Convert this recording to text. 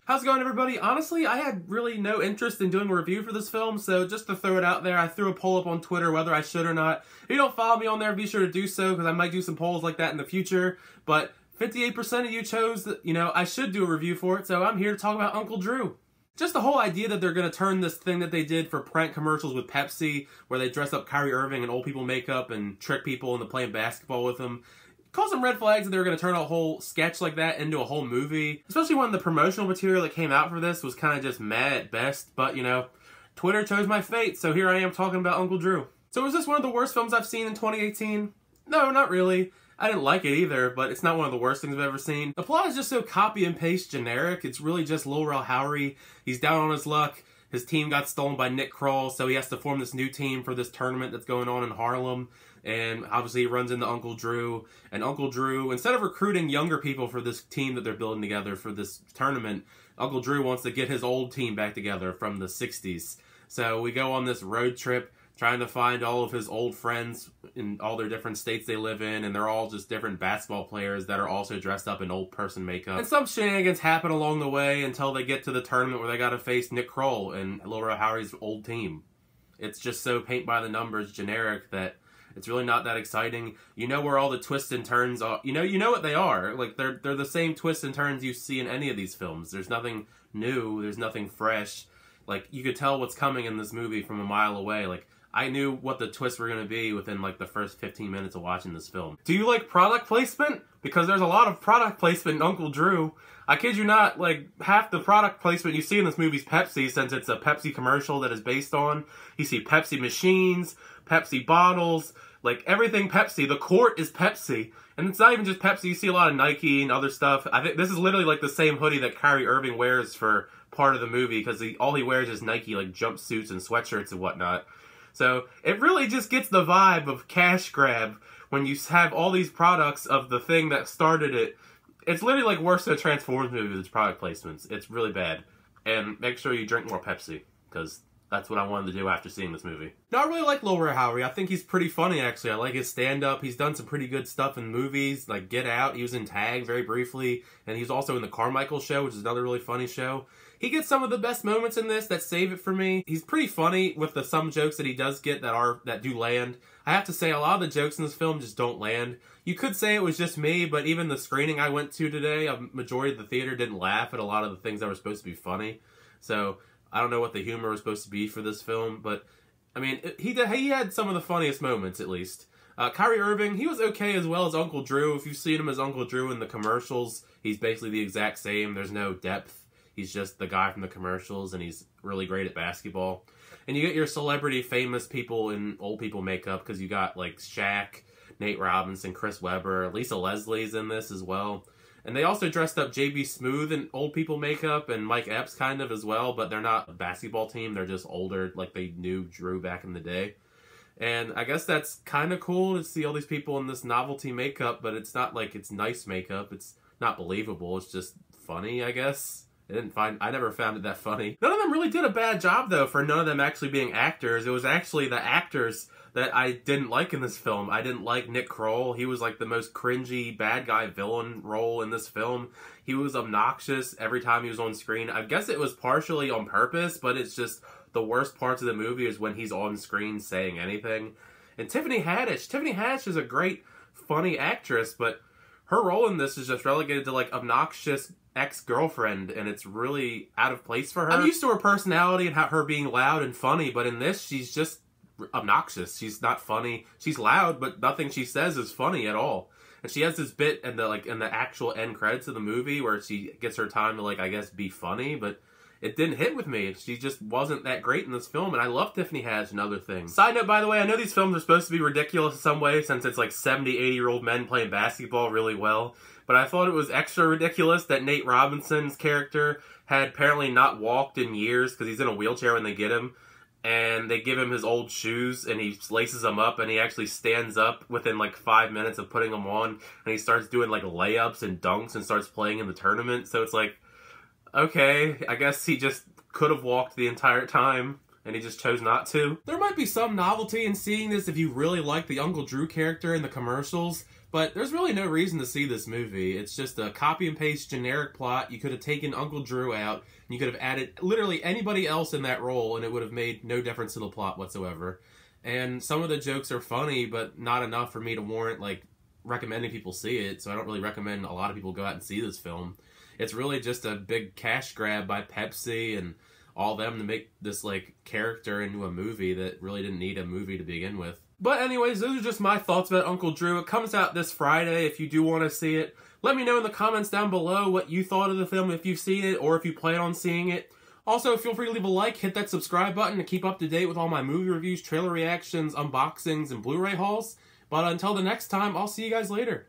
How's it going, everybody? Honestly, I had really no interest in doing a review for this film, so just to throw it out there, I threw a poll up on Twitter whether I should or not. If you don't follow me on there, be sure to do so, because I might do some polls like that in the future, but 58% of you chose that, I should do a review for it, so I'm here to talk about Uncle Drew. Just the whole idea that they're going to turn this thing that they did for prank commercials with Pepsi, where they dress up Kyrie Irving in old people makeup and trick people into playing basketball with them, caused some red flags that they were going to turn a whole sketch like that into a whole movie. Especially when the promotional material that came out for this was kind of just meh at best. But, Twitter chose my fate, so here I am talking about Uncle Drew. So is this one of the worst films I've seen in 2018? No, not really. I didn't like it either, but it's not one of the worst things I've ever seen. The plot is just so copy and paste generic. It's really just Lil Rel Howery. He's down on his luck. His team got stolen by Nick Kroll, so he has to form this new team for this tournament that's going on in Harlem. And obviously he runs into Uncle Drew. And Uncle Drew, instead of recruiting younger people for this team that they're building together for this tournament, Uncle Drew wants to get his old team back together from the 60s. So we go on this road trip trying to find all of his old friends in all their different states they live in, and they're all just different basketball players that are also dressed up in old person makeup. And some shenanigans happen along the way until they get to the tournament where they gotta face Nick Kroll and Lil Rel Howery's old team. It's just so paint by the numbers generic that it's really not that exciting. You know where all the twists and turns are. You know what they are. Like, they're the same twists and turns you see in any of these films. There's nothing new. There's nothing fresh. Like, you could tell what's coming in this movie from a mile away. Like, I knew what the twists were going to be within, like, the first 15 minutes of watching this film. Do you like product placement? Because there's a lot of product placement in Uncle Drew. I kid you not, like, half the product placement you see in this movie is Pepsi, since it's a Pepsi commercial that is based on. You see Pepsi machines, Pepsi bottles, like, everything Pepsi. The court is Pepsi. And it's not even just Pepsi. You see a lot of Nike and other stuff. I think this is literally, like, the same hoodie that Kyrie Irving wears for part of the movie, because all he wears is Nike, like, jumpsuits and sweatshirts and whatnot. So it really just gets the vibe of cash grab when you have all these products of the thing that started it. It's literally like worse than a Transformers movie with its product placements. It's really bad. And make sure you drink more Pepsi, because that's what I wanted to do after seeing this movie. Now, I really like Lil Rel Howery. I think he's pretty funny, actually. I like his stand-up. He's done some pretty good stuff in movies, like Get Out. He was in Tag very briefly, and he's also in The Carmichael Show, which is another really funny show. He gets some of the best moments in this that save it for me. He's pretty funny with the some jokes that he does get that do land. I have to say, a lot of the jokes in this film just don't land. You could say it was just me, but even the screening I went to today, a majority of the theater didn't laugh at a lot of the things that were supposed to be funny. So I don't know what the humor was supposed to be for this film, but I mean, he had some of the funniest moments, at least. Kyrie Irving, he was okay as well as Uncle Drew. If you've seen him as Uncle Drew in the commercials, he's basically the exact same. There's no depth. He's just the guy from the commercials, and he's really great at basketball. And you get your celebrity famous people in old people makeup, because you got, like, Shaq, Nate Robinson, Chris Webber, Lisa Leslie's in this as well. And they also dressed up JB Smoove in old people makeup, and Mike Epps kind of as well, but they're not a basketball team. They're just older, like they knew Drew back in the day. And I guess that's kind of cool to see all these people in this novelty makeup, but it's not like it's nice makeup. It's not believable. It's just funny, I guess. I never found it that funny. None of them really did a bad job, though, for none of them actually being actors. It was actually the actors that I didn't like in this film. I didn't like Nick Kroll. He was like the most cringy bad guy villain role in this film. He was obnoxious every time he was on screen. I guess it was partially on purpose, but it's just the worst parts of the movie is when he's on screen saying anything. And Tiffany Haddish is a great, funny actress, but her role in this is just relegated to, like, obnoxious ex-girlfriend, and it's really out of place for her. I'm used to her personality and her being loud and funny, but in this, she's just obnoxious. She's not funny. She's loud, but nothing she says is funny at all. And she has this bit in the actual end credits of the movie where she gets her time to, like, I guess, be funny, but it didn't hit with me. She just wasn't that great in this film, and I love Tiffany Haddish and other things. Side note, by the way, I know these films are supposed to be ridiculous in some way, since it's like 70, 80-year-old men playing basketball really well, but I thought it was extra ridiculous that Nate Robinson's character had apparently not walked in years, because he's in a wheelchair when they get him, and they give him his old shoes, and he laces them up, and he actually stands up within like 5 minutes of putting them on, and he starts doing like layups and dunks and starts playing in the tournament. So it's like, okay, I guess he just could have walked the entire time. and he just chose not to. There might be some novelty in seeing this if you really like the Uncle Drew character in the commercials, but there's really no reason to see this movie. It's just a copy and paste generic plot. You could have taken Uncle Drew out, and you could have added literally anybody else in that role, and it would have made no difference to the plot whatsoever. And some of the jokes are funny, but not enough for me to warrant, like, recommending people see it, so I don't really recommend a lot of people go out and see this film. It's really just a big cash grab by Pepsi and all them to make this, like, character into a movie that really didn't need a movie to begin with. But anyways, those are just my thoughts about Uncle Drew. It comes out this Friday if you do want to see it. Let me know in the comments down below what you thought of the film, if you've seen it, or if you plan on seeing it. Also, feel free to leave a like, hit that subscribe button to keep up to date with all my movie reviews, trailer reactions, unboxings, and Blu-ray hauls. But until the next time, I'll see you guys later.